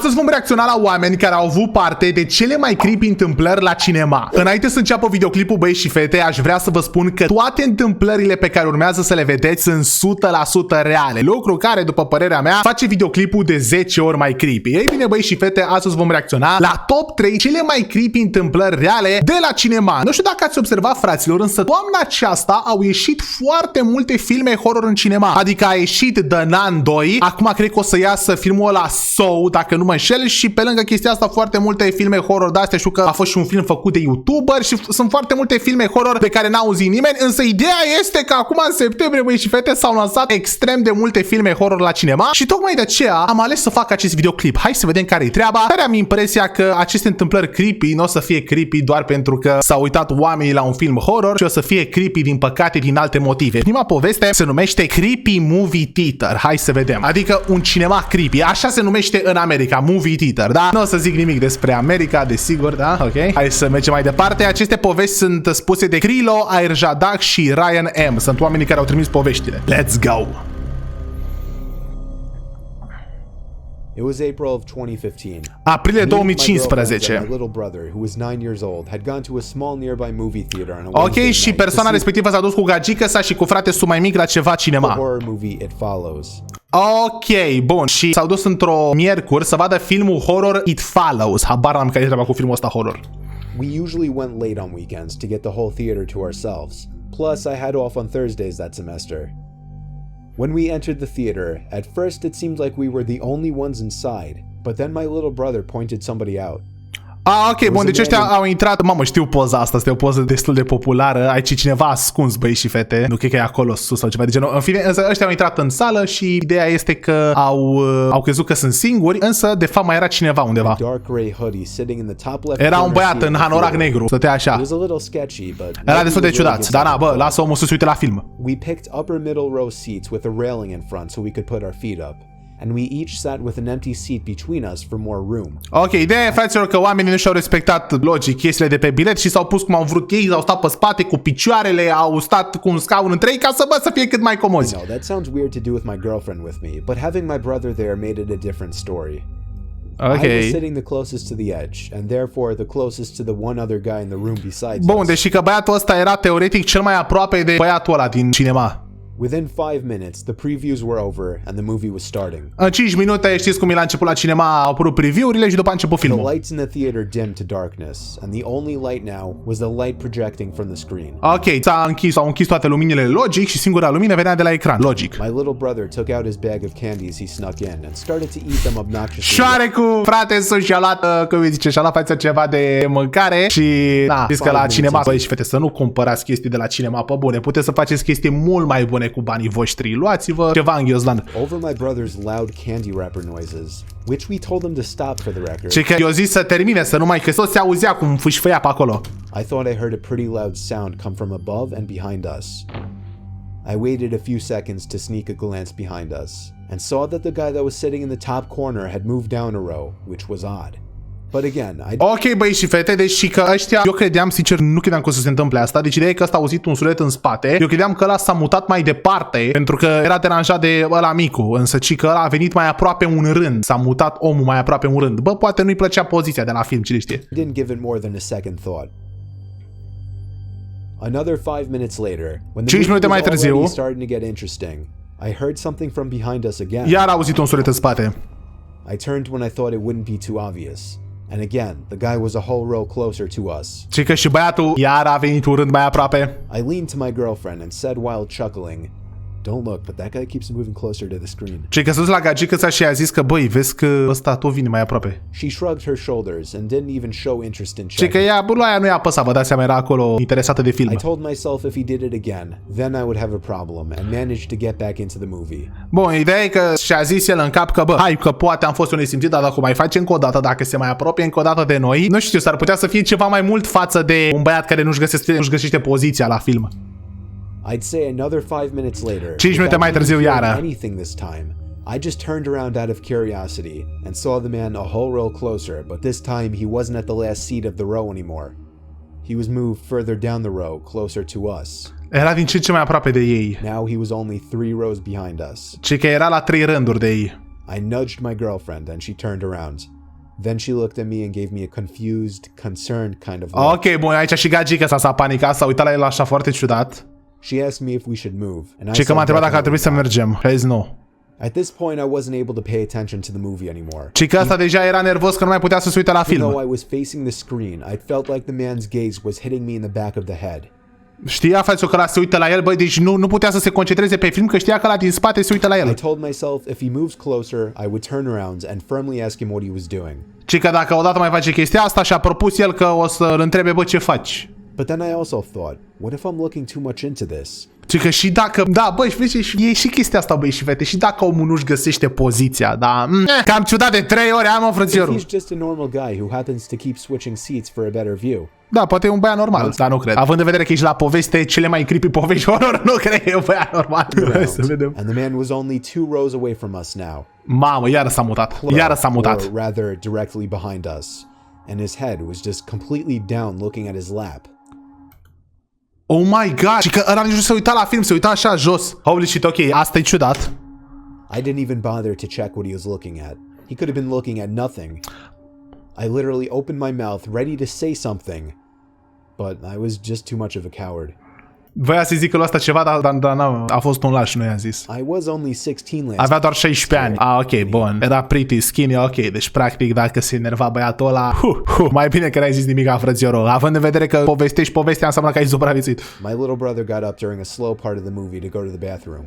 Astăzi vom reacționa la oameni care au avut parte de cele mai creepy întâmplări la cinema. Înainte să înceapă videoclipul, băieți și fete, aș vrea să vă spun că toate întâmplările pe care urmează să le vedeți sunt 100% reale. Lucru care, după părerea mea, face videoclipul de 10 ori mai creepy. Ei bine, băieți și fete, astăzi vom reacționa la top 3 cele mai creepy întâmplări reale de la cinema. Nu știu dacă ați observat, fraților, însă toamna aceasta au ieșit foarte multe filme horror în cinema. Adică a ieșit The Nun 2, acum cred că o să iasă filmul ăla So, dacă nu mă înșel, și pe lângă chestia asta foarte multe filme horror de astea. Știu că a fost și un film făcut de YouTuber și sunt foarte multe filme horror pe care n-a auzit nimeni, însă ideea este că acum în septembrie, băi și fete, s-au lansat extrem de multe filme horror la cinema și tocmai de aceea am ales să fac acest videoclip. Hai să vedem care e treaba. Care am impresia că aceste întâmplări creepy nu o să fie creepy doar pentru că s-au uitat oamenii la un film horror, ci o să fie creepy din păcate din alte motive. Prima poveste se numește Creepy Movie Theater. Hai să vedem. Adică un cinema creepy. Așa se numește în America, Movie Theater, da? Nu o să zic nimic despre America, desigur, da? Ok. Hai să mergem mai departe. Aceste povești sunt spuse de Krilo, Airjadac și Ryan M. Sunt oamenii care au trimis poveștile. Let's go! It was April of 2015. Aprilie 2015. Ok, și persoana respectivă s-a dus cu gagică sa și cu frate său mai mic la ceva cinema. Ok, bun. Și s-au dus într-o miercuri să vadă filmul horror It Follows. Habar n-am care e treaba cu filmul ăsta horror. We usually went late on weekends to get the whole theater to ourselves. Plus, I had off on Thursdays that semester. When we entered the theater, at first it seemed like we were the only ones inside, but then my little brother pointed somebody out. Ok, bun, deci ăștia au intrat. Mamă, știu poza asta, este o poză destul de populară. Aici cineva ascuns, băi și fete. Nu cred că e acolo sus sau ceva de genul. În fine, însă ăștia au intrat în sală și ideea este că au crezut că sunt singuri, însă de fapt mai era cineva undeva. Era un băiat în hanorac negru, stătea așa. Era destul de ciudat, dar na, bă, lasă omul să se uite la film. We picked upper middle row seats with a railing in front so we could put our feet up. And we each sat with an empty seat between us for more room. Ok, ideea e, fraților, că oamenii nu și-au respectat logic chestiile de pe bilet și s-au pus cum au vrut ei, au stat pe spate cu picioarele, au stat cu un scaun între ei ca să fie cât mai comozi. No, that sounds weird to do with my girlfriend with me, but having my brother there made it a different story. Okay. I was sitting the closest to the edge, and therefore the closest to the one other guy in the room besides us. Bun, deși că băiatul ăsta era teoretic cel mai aproape de băiatul ăla din cinema. Within 5 minutes, the previews were over and the movie was starting. În 5 minute, știți cum e la început la cinema, au apărut preview-urile și după a început filmul. The lights in the theater dimmed to darkness, and the only light now was the light projecting from the screen. Ok, s-au închis toate luminile logic și singura lumină venea de la ecran, logic. My little brother took out his bag of candies he snuck in and started to eat them obnoxiously. Șoare cu frate sus și-a luat, cum îi zice, și-a luat față ceva de mâncare și, na, știți că la cinema, băi și fete, să nu cumpărați chestii de la cinema pe bune, puteți să faceți chestii mult mai bune cu banii voștri. Luați-vă ceva în ghiozdan. Over my brother's loud candy wrapper noises, which we told him to stop for the record. Ce că eu zis să termine, să nu mai, că se auzea cum fâșfăia pe acolo. I thought I heard a pretty loud sound come from above and behind us. I waited a few seconds to sneak a glance behind us and saw that the guy that was sitting in the top corner had moved down a row, which was odd. But again, ok, băi și fete, deci și că ăștia, eu credeam, sincer, nu credeam că o să se întâmple asta. Deci ideea e că ăsta a auzit un sunet în spate. Eu credeam că ăla s-a mutat mai departe pentru că era deranjat de ăla micu, însă ci că ăla a venit mai aproape un rând. S-a mutat omul mai aproape un rând. Bă, poate nu-i plăcea poziția de la film, cine știe. Didn't give it more than a second thought. Another 5 minutes later, when the movie was already starting to get interesting, I heard something from behind us again. Iar a auzit un sunet în spate. I turned when I thought it wouldn't be too obvious. And again, the guy was a whole row closer to us. Și că și băiatul iar a venit un rând mai aproape. I leaned to my girlfriend and said while chuckling, "Don't look, but that guy keeps moving closer to the screen." Și că s-a dus la gagică sa și a zis că, băi, vezi că ăsta tot vine mai aproape. She shrugged her shoulders and didn't even show interest in checking. Și că ea, bă, aia nu i-a păsat, vă dați seama, era acolo interesată de film. I told myself if he did it again, then I would have a problem and managed to get back into the movie. Bun, ideea e că și-a zis el în cap că, bă, hai că poate am fost un nesimțit, dar dacă o mai face încă o dată, dacă se mai apropie încă o dată de noi, nu știu, s-ar putea să fie ceva mai mult față de un băiat care nu-și găsește poziția la film. I'd say another 5 minutes later. 5 minute mai târziu iară. Anything this time. I just turned around out of curiosity and saw the man a whole row closer, but this time he wasn't at the last seat of the row anymore. He was moved further down the row, closer to us. Era din ce mai aproape de ei. Now he was only 3 rows behind us. Și că era la 3 rânduri de ei. I nudged my girlfriend and she turned around. Then she looked at me and gave me a confused, concerned kind of look. Ok, bun, aici și gagica s-a panicat, s-a uitat la el așa foarte ciudat. She asked me if we should move, and I Și că m-a întrebat dacă ar trebui să mergem. Că zis nu. At this point, I wasn't able to pay attention to the movie anymore. Și că ăsta deja era nervos că nu mai putea să se uite la Even film. though I was facing the screen, I felt like the man's gaze was hitting me in the back of the head. Știa, frate, că ăla se uită la el, băi, deci nu putea să se concentreze pe film, că știa că ăla din spate se uită la I el. told myself if he moves closer, I would turn around and firmly ask him what he was doing. Și că dacă odată mai face chestia asta, și-a propus el că o să îl întrebe, bă, ce faci? But then I also thought, what if I'm looking too much into this? Și că și dacă, da, băi, e și chestia asta, băi, și fete, și dacă omul nu-și găsește poziția, da, cam ciudat de 3 ori, am o frățiorul. If he's just a normal guy who happens to keep switching seats for a better view. Da, poate e un băiat normal, dar nu cred. Având în vedere că ești la poveste, cele mai creepy povești horror, nu cred că e un băiat normal. Hai să vedem. And the man was only 2 rows away from us now. Mamă, iară s-a mutat. Iară s-a mutat. Or rather, directly behind us. And his head was just completely down looking at his lap. Oh my god! Și că ăla nici nu se uita la film, se uita așa jos. Holy shit, ok, asta e ciudat. I didn't even bother to check what he was looking at. He could have been looking at nothing. I literally opened my mouth ready to say something. But I was just too much of a coward. Voia să zic că ăsta ceva, dar a fost un laș, nu i-a zis. I was only 16 last. Avea doar 16 ani. Ah, ok, bun. Era pretty skinny, ok. Deci, practic, dacă se enerva băiatul ăla, mai bine că n-ai zis nimic, frățiorul. Având în vedere că povestești povestea, înseamnă că ai supraviețuit. My little brother got up during a slow part of the movie to go to the bathroom.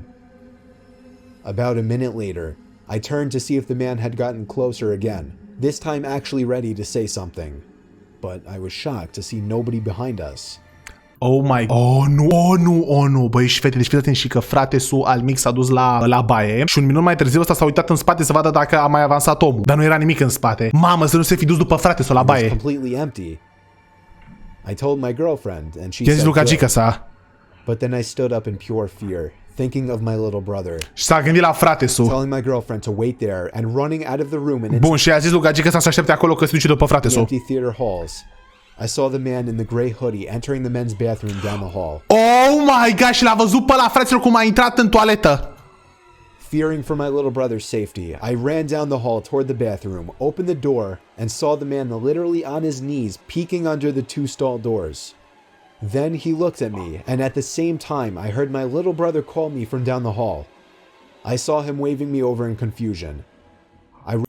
About a minute later, I turned to see if the man had gotten closer again, this time actually ready to say something. But I was shocked to see nobody behind us. Oh my... Oh nu, băi, și fete, deci fiți atenți și că frate-su al mic s-a dus la baie și un minut mai târziu ăsta s-a uitat în spate să vadă dacă a mai avansat omul, dar nu era nimic în spate. Mamă, să nu se fi dus după frate-su la baie. It was completely empty. I told my girlfriend and she I-a zis said lui good. gagica sa. But then I stood up in pure fear, thinking of my little brother. Și s-a gândit la frate-su. Telling my girlfriend to wait there and running out of the room and Bun, și i-a zis lui gagica sa să aștepte acolo că se duce după frate-su. empty theater halls. I saw the man in the gray hoodie entering the men's bathroom down the hall. Oh my god, și l-a văzut pe la fraților cum a intrat în toaletă. Fearing for my little brother's safety, I ran down the hall toward the bathroom, opened the door, and saw the man literally on his knees peeking under the 2 stall doors. Then he looked at me, and at the same time, I heard my little brother call me from down the hall. I saw him waving me over in confusion.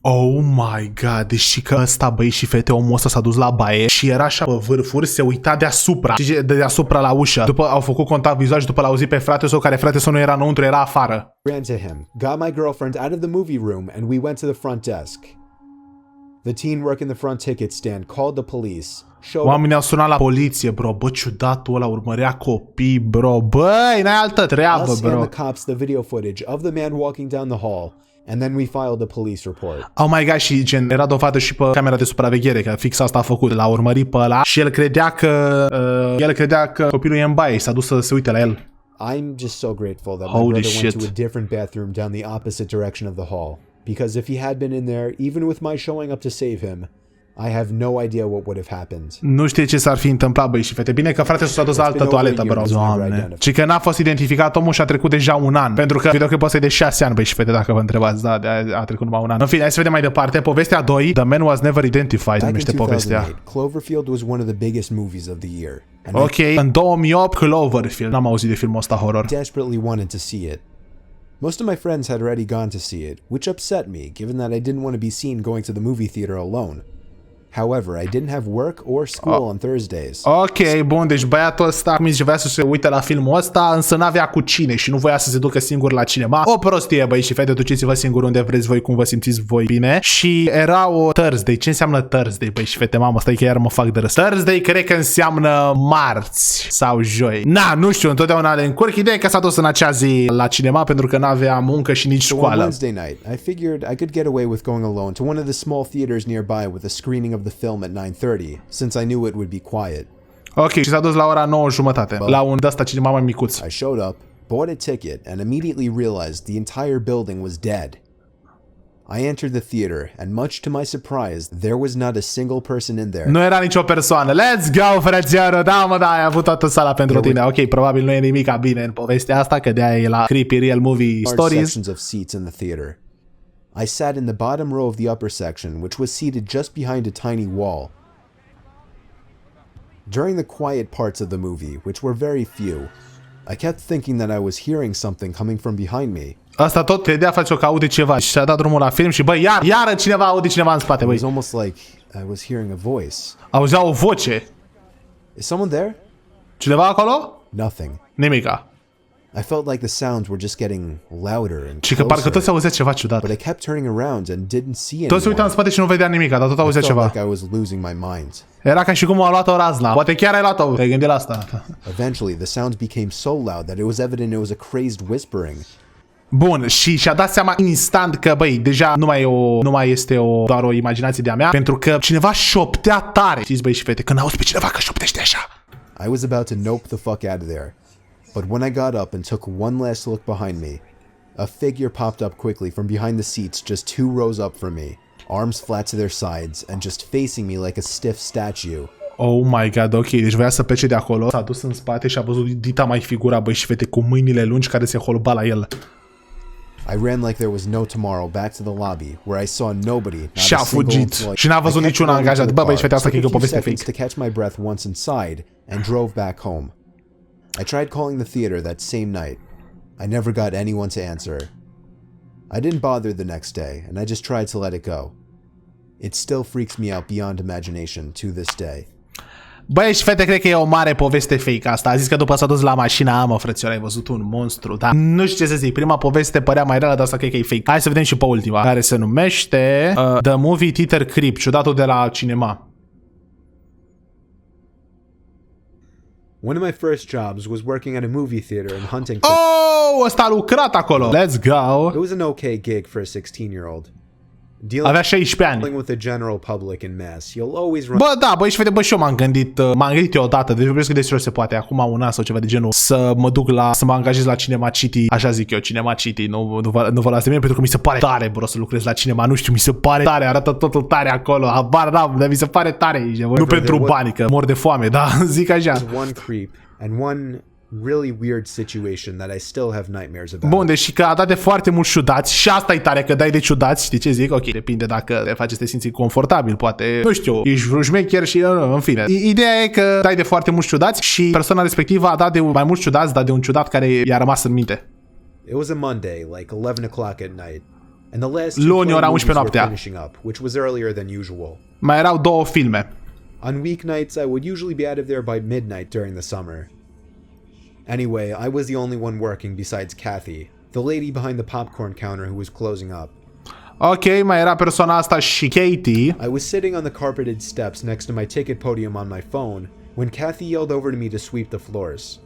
Oh my god, deci că ăsta, băi și fete, omul ăsta s-a dus la baie și era așa pe vârfuri, se uita deasupra, de deasupra la ușă. După au făcut contact vizual și după l-au auzit pe frate său, care frate său nu era înăuntru, era afară. Ran to him, got my girlfriend out of the movie room, and we went to the front desk. The teen working the front ticket stand called the police. Oamenii au sunat la poliție, bro. Bă, ciudatul ăla urmărea copii, bro. Băi, n-ai altă treabă, bro. And the cops the video footage of the man walking down the hall. And then we filed a police report. Oh my god, și gen, era dovadă și pe camera de supraveghere, că fix asta a făcut. L-a urmărit pe ăla și el credea că copilul e în baie și s-a dus să se uite la el. I'm just so grateful that my brother went to a different bathroom down the opposite direction of the hall. Because if he had been in there, even with my showing up to save him, I have no idea what would have happened. Nu știe ce s-ar fi întâmplat, băi și fete. Bine că frate s-a dus la altă toaletă, bro. Doamne. Și că n-a fost identificat omul și a trecut deja 1 an. Pentru că videoclipul ăsta e de 6 ani, băi și fete, dacă vă întrebați. Da, a trecut numai 1 an. În fine, hai să vedem mai departe. Povestea 2, The Man Was Never Identified, numește povestea. Cloverfield was one of the biggest movies of the year. Ok, în 2008, Cloverfield. N-am auzit de filmul ăsta horror. Desperately wanted to see it. Most of my friends had already gone to see it, which upset me, given that I didn't want to be seen going to the movie theater alone. However, I didn't have work or school on Thursdays. Ok, bun, deci băiatul ăsta, cum zice, voia să se uite la filmul ăsta, însă n-avea cu cine și nu voia să se ducă singur la cinema. O prostie, băi și fete, duceți-vă singur unde vreți voi, cum vă simțiți voi bine. Și era o Thursday. Ce înseamnă Thursday, băi și fete? Mamă, stai că iar mă fac de râs. Thursday cred că înseamnă marți sau joi. Na, nu știu, întotdeauna le încurc. Ideea e că s-a dus în acea zi la cinema pentru că n-avea muncă și nici școală. On Wednesday night, I figured I could get away with going alone to one of the small theaters nearby with a screening of the film at 9:30, since I knew it would be quiet. Ok, și s-a dus la ora 9:30, la un de-asta cinema mai micuț. I showed up, bought a ticket, and immediately realized the entire building was dead. I entered the theater, and much to my surprise, there was not a single person in there. Nu era nicio persoană. Let's go, frățioră! Da, mă, da, ai avut toată sala pentru tine. Ok, probabil nu e nimica bine în povestea asta, că de-aia e la Creepy Real Movie Stories. Sections of seats in the theater. I sat in the bottom row of the upper section, which was seated just behind a tiny wall. During the quiet parts of the movie, which were very few, I kept thinking that I was hearing something coming from behind me. Asta tot credea, face-o că aude ceva și și-a dat drumul la film și băi, iară cineva aude cineva în spate, It băi. was almost like I was hearing a voice. Auzea o voce. Is someone there? Cineva acolo? Nothing. Nimica. I felt like the sounds were just getting louder and Și că parcă tot se closer, auzea ceva ciudat. but I kept turning around and didn't see Tot se uita în anyone. spate și nu vedea nimica, dar tot I auzea felt ceva. like I was losing my mind. Era ca și cum a luat o razna. Poate chiar ai luat-o. Te-ai gândit la asta. Eventually, the sounds became so loud that it was evident it was a crazed whispering. Bun, și și-a dat seama instant că, băi, deja nu mai este doar o imaginație de-a mea, pentru că cineva șoptea tare. Știți, băi și fete, când auzi pe cineva că șoptește așa. I was about to nope the fuck out of there. But when I got up and took one last look behind me, a figure popped up quickly from behind the seats just 2 rows up from me, arms flat to their sides and just facing me like a stiff statue. Oh my god, ok, deci voia să plece de acolo, s-a dus în spate și a văzut dita mai figura, băi și fete, cu mâinile lungi care se holba la el. I ran like there was no tomorrow back to the lobby, where I saw nobody, not Și a a single fugit. employee. Și n-a văzut I kept niciun running to angajat. the Bă, băi, car, și fete, asta took cred că e a o few poveste seconds fake. to catch my breath once inside, and drove back home. I tried calling the theater that same night. I never got anyone to answer. I didn't bother the next day, and I just tried to let it go. It still freaks me out beyond imagination to this day. Băi și fete, cred că e o mare poveste fake asta. A zis că după s-a dus la mașina, mă, frățioare, ai văzut un monstru, dar nu știu ce să zic. Prima poveste părea mai reală, dar asta cred că e fake. Hai să vedem și pe ultima, care se numește The Movie Theater Creep, ciudatul de la cinema. One of my first jobs was working at a movie theater in Huntington. Oh, ăsta a lucrat acolo. Let's go. It was an okay gig for a 16-year-old. Avea 16 ani. Dealing with the general public in mass, you'll always run. Bă, da, băi și fete, bă, și eu m-am gândit eu odată, deci vorbesc că destul se poate, acum un an sau ceva de genul, să mă duc să mă angajez la Cinema City, așa zic eu, Cinema City, nu vă luați de mine, pentru că mi se pare tare, bro, să lucrez la cinema, nu știu, mi se pare tare, arată totul tare acolo, habar n-am, dar mi se pare tare, nu pentru bani, că mor de foame, da, zic așa. One creep and one really weird situation that I still have nightmares about. Bun, deci că a dat de foarte mulți ciudați și asta e tare, că dai de ciudați, știi ce zic? Ok, depinde dacă te faci să te simți confortabil, poate, nu știu, ești șmecher și în fine. Ideea e că dai de foarte mulți ciudați și persoana respectivă a dat de mai mulți ciudați, dar de un ciudat care i-a rămas în minte. It was a Monday, like 11 o'clock at night. And the last Luni, ora 11 movies were noaptea. finishing up, which was earlier than usual. Mai erau 2 filme. On weeknights, I would usually be out of there by midnight during the summer. Anyway, I was the only one working besides Kathy, the lady behind the popcorn counter who was closing up. Ok, mai era persoana asta și Katie. I was sitting on the carpeted steps next to my ticket podium on my phone when Kathy yelled over to me to sweep the floors.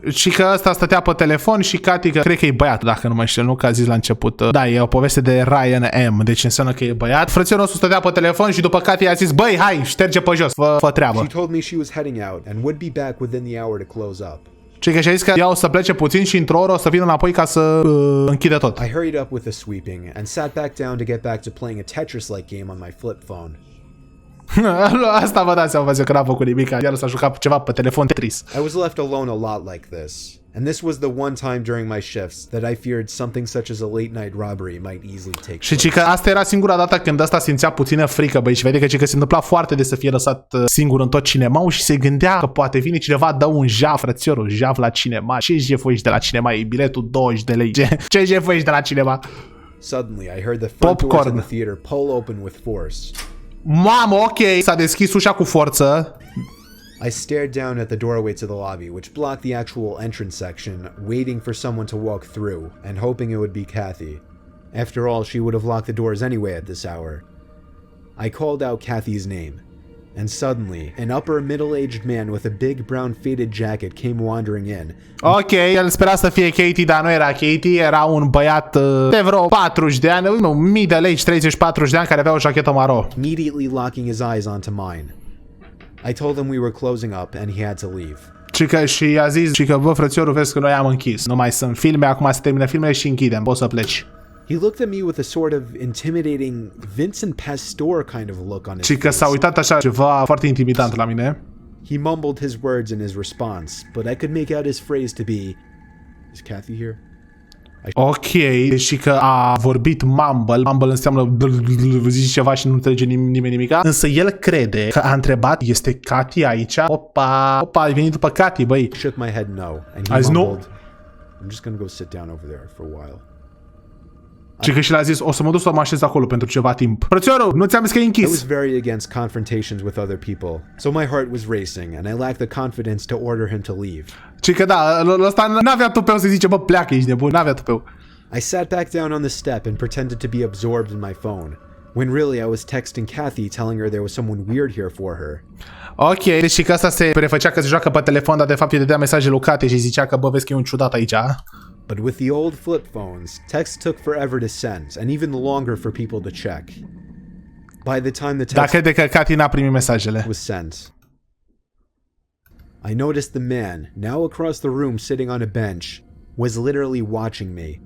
Și că ăsta stătea pe telefon și Katie, că cred că e băiat, dacă nu mă știu, nu că a zis la început. Da, e o poveste de Ryan M, deci înseamnă că e băiat. Frățiorul nostru stătea pe telefon și după Katie a zis, băi, hai, șterge pe jos, fă treabă. She told me she was heading out and would be back within the hour to close up. Și că și-a zis că ea o să plece puțin și într-o oră o să vină înapoi ca să închide tot. I hurried up with the sweeping and sat back down to get back to playing a Tetris-like game on my flip phone. Asta vă dați seama, că n-a făcut nimic, iar s-a jucat ceva pe telefon Tetris. I was left alone a lot like this, and this was the one time during my shifts that I feared something such as a late-night robbery might easily take place. Și că asta era singura dată când ăsta simțea puțină frică, băi, și vede că se întâmpla foarte des să fie lăsat singur în tot cinemaul și se gândea că poate vine cineva, dă un jaf, frățiorul, jaf la cinema. Ce jef ești de la cinema? E biletul 20 de lei. Ce jef ești de la cinema? Suddenly, I heard the front doors Popcorn. of the theater pull open with force. Mamă, ok, s-a deschis ușa cu forță. I stared down at the doorway to the lobby, which blocked the actual entrance section, waiting for someone to walk through, and hoping it would be Kathy. After all, she would have locked the doors anyway at this hour. I called out Kathy's name, and suddenly, an upper middle-aged man with a big brown faded jacket came wandering in. Ok, el spera să fie Katie, dar nu era Katie, era un băiat de vreo 40 de ani, nu, middle age, 30-40 de ani, care avea o jachetă maro. Immediately locking his eyes onto mine. I told him we were closing up and he had to leave. Și i-a zis că, bă, frățiorul, vezi că noi am închis. Nu mai sunt filme, acum se termină filmele și închidem, poți să pleci. He looked at me with a sort of intimidating Vincent Pastore kind of look on his Și că s-a uitat așa ceva foarte intimidant la mine. He mumbled his words in his response, but I could make out his phrase to be, "Is Kathy here?" Ok, deși că a vorbit mumble înseamnă zici ceva și nu înțelege nimeni nimica, însă el crede că a întrebat, este Cati aici? Opa, ai venit după Cati, băi. Shook my head no, and he mumbled, I'm just gonna go sit down over there for a while. Și că și l-a zis, o să mă duc să mă așez acolo pentru ceva timp. Frățioară, nu ți-am zis că e închis. I was very against confrontations with other people, so my heart was racing and I lacked the confidence to order him to leave. Și că da, ăsta n-avea tupeu să zice, bă, pleacă, ești nebun, n-avea tupeu. I sat back down on the step and pretended to be absorbed in my phone, when really I was texting Kathy telling her there was someone weird here for her. Ok, deci că asta se prefăcea că se joacă pe telefon, dar de fapt îi dădea mesaje lui Cati și zicea că, bă, vezi că e un ciudat aici. But with the old flip phones, texts took forever to send, and even longer for people to check. By the time the text crede că Cati n-a primit mesajele. was sent, I noticed the man, now across the room sitting on a bench, was literally watching me.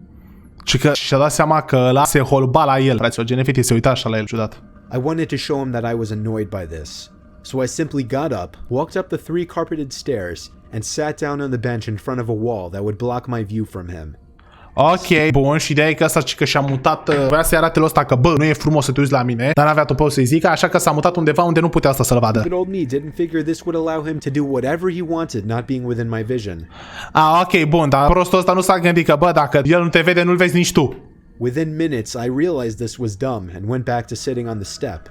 Și că și-a dat seama că ăla se holba la el, frate, o gen efectiv se uita așa la el, ciudat. I wanted to show him that I was annoyed by this, so I simply got up, walked up the 3 carpeted stairs, and sat down on the bench in front of a wall that would block my view from him. Ok, bun, și ideea e că asta, că și-a mutat, voia să-i arate ăsta că, bă, nu e frumos să te uiți la mine, dar n-avea tupeu să-i zică, așa că s-a mutat undeva unde nu putea asta să-l vadă. Good old me didn't figure this would allow him to do whatever he wanted, not being within my vision. Ok, bun, dar prostul ăsta nu s-a gândit că, bă, dacă el nu te vede, nu-l vezi nici tu. Within minutes, I realized this was dumb and went back to sitting on the step.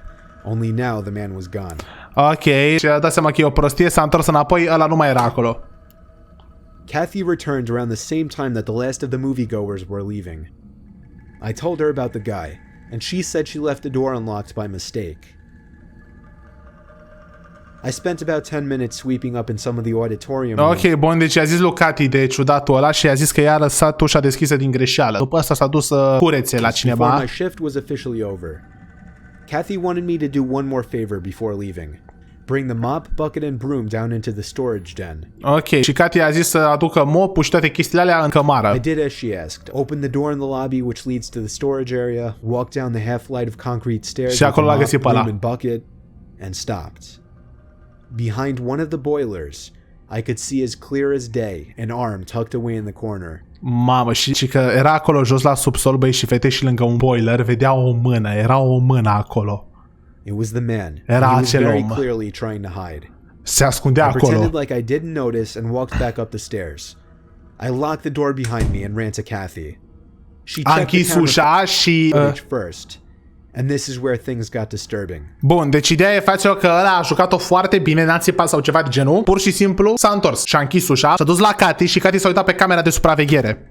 Only now the man was gone. Ok, și a dat seama că e o prostie, s-a întors înapoi, ăla nu mai era acolo. Kathy returned around the same time that the last of the moviegoers were leaving. I told her about the guy, and she said she left the door unlocked by mistake. I spent about 10 minutes sweeping up in some of the auditorium rooms. Ok, bun, deci a zis lui Cati de ciudatul ăla și a zis că i-a lăsat ușa deschisă din greșeală. După asta s-a dus să curețe la cineva. Before my shift was officially over. Kathy wanted me to do one more favor before leaving. Bring the mop, bucket and broom down into the storage den. Ok, și Cati a zis să aducă mopul și toate chestiile alea în cămară. I did as she asked. Opened the door in the lobby which leads to the storage area, walked down the half flight of concrete stairs Și acolo with l-a the găsit mop, pe ăla. broom and bucket, and stopped. Behind one of the boilers, I could see as clear as day an arm tucked away in the corner. Mamă, și că era acolo jos la subsol, băi și fete, și lângă un boiler vedea o mână, era o mână acolo. It was the man. Era He was acel very om. clearly trying to hide. Se ascundea I acolo. pretended like I didn't notice and walked back up the stairs. I locked the door behind me and ran to Kathy. She A checked the închis camera ușa și... footage first. And this is where things got disturbing. Bun, deci ideea e, fraților, că ăla a jucat-o foarte bine, n-a țipat sau ceva de genul, pur și simplu s-a întors și a închis ușa, s-a dus la Cati și Cati s-a uitat pe camera de supraveghere.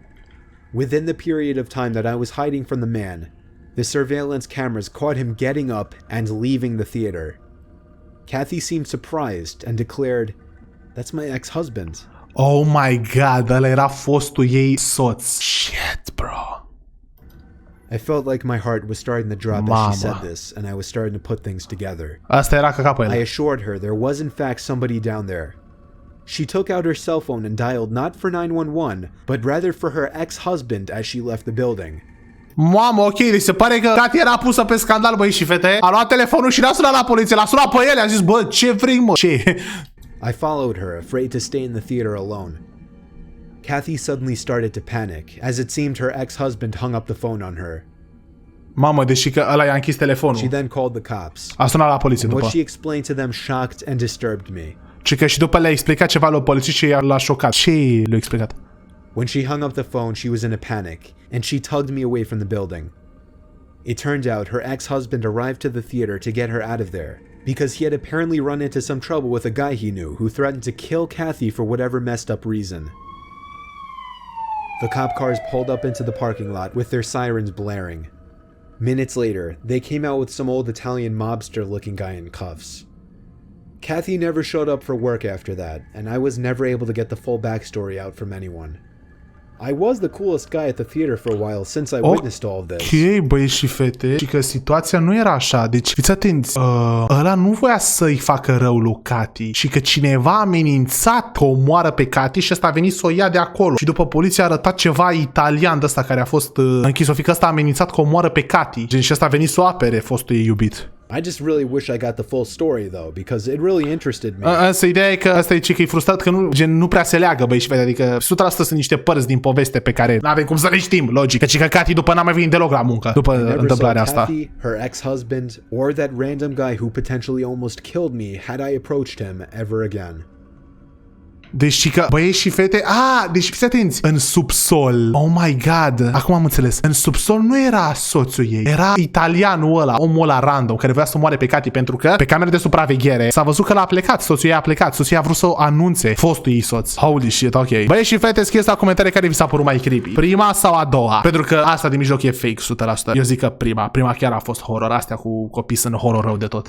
Within the period of time that I was hiding from the man, the surveillance cameras caught him getting up and leaving the theater. Kathy seemed surprised and declared, "That's my ex-husband." Oh my god, ăla era fostul ei soț. Shit, bro. I felt like my heart was starting to drop as she said this, and I was starting to put things together. Asta era căcapul I el. assured her there was in fact somebody down there. She took out her cell phone and dialed not for 911, but rather for her ex-husband as she left the building. Mamă, ok, deci se pare că Cati era pusă pe scandal, băi și fete. A luat telefonul și n-a sunat la poliție, l-a sunat pe ele, a zis, bă, ce vrei, mă? Ce? I followed her, afraid to stay in the theater alone. Kathy suddenly started to panic, as it seemed her ex-husband hung up the phone on her. Mamă, deși că ăla i-a închis telefonul. She then called the cops. A sunat la poliție What după. she explained to them shocked and disturbed me. Și că și după le-a explicat ceva lui polițist și l-a șocat. Ce le-a explicat? When she hung up the phone, she was in a panic, and she tugged me away from the building. It turned out her ex-husband arrived to the theater to get her out of there, because he had apparently run into some trouble with a guy he knew who threatened to kill Kathy for whatever messed up reason. The cop cars pulled up into the parking lot with their sirens blaring. Minutes later, they came out with some old Italian mobster-looking guy in cuffs. Kathy never showed up for work after that, and I was never able to get the full backstory out from anyone. I was the coolest guy at the theater for a while since I witnessed all of this. Ok, băieți și fete, și că situația nu era așa, deci fiți atenți, ăla nu voia să-i facă rău lui Cati și că cineva a amenințat că o moară pe Cati și ăsta a venit să o ia de acolo și după poliție a arătat ceva italian de ăsta care a fost închis, o fi că ăsta a amenințat că o moară pe Cati, gen și ăsta a venit să o apere, fostul ei iubit. I just really wish I got the full story though, because it really interested me. Însă ideea e că asta e că e frustrat că nu prea se leagă, băi și fete, adică 100% sunt niște părți din poveste pe care n-avem cum să le știm, logic. Căci că Cathy după n-a mai venit deloc la muncă, după întâmplarea asta. Cathy, her ex-husband, or that random guy who potentially almost killed me had I approached him ever again. Deci că băieți și fete, deci fiți atenți, în subsol, oh my god, acum am înțeles, în subsol nu era soțul ei, era italianul ăla, omul ăla random, care vrea să moare pe Cathy pentru că pe camera de supraveghere s-a văzut că l-a plecat, soțul ei a plecat, soțul ei a vrut să o anunțe fostul ei soț. Holy shit, ok. Băieți și fete, scrieți la comentarii care vi s-a părut mai creepy, prima sau a doua, pentru că asta din mijloc e fake 100%. Eu zic că prima chiar a fost horror, astea cu copii sunt horror rău de tot.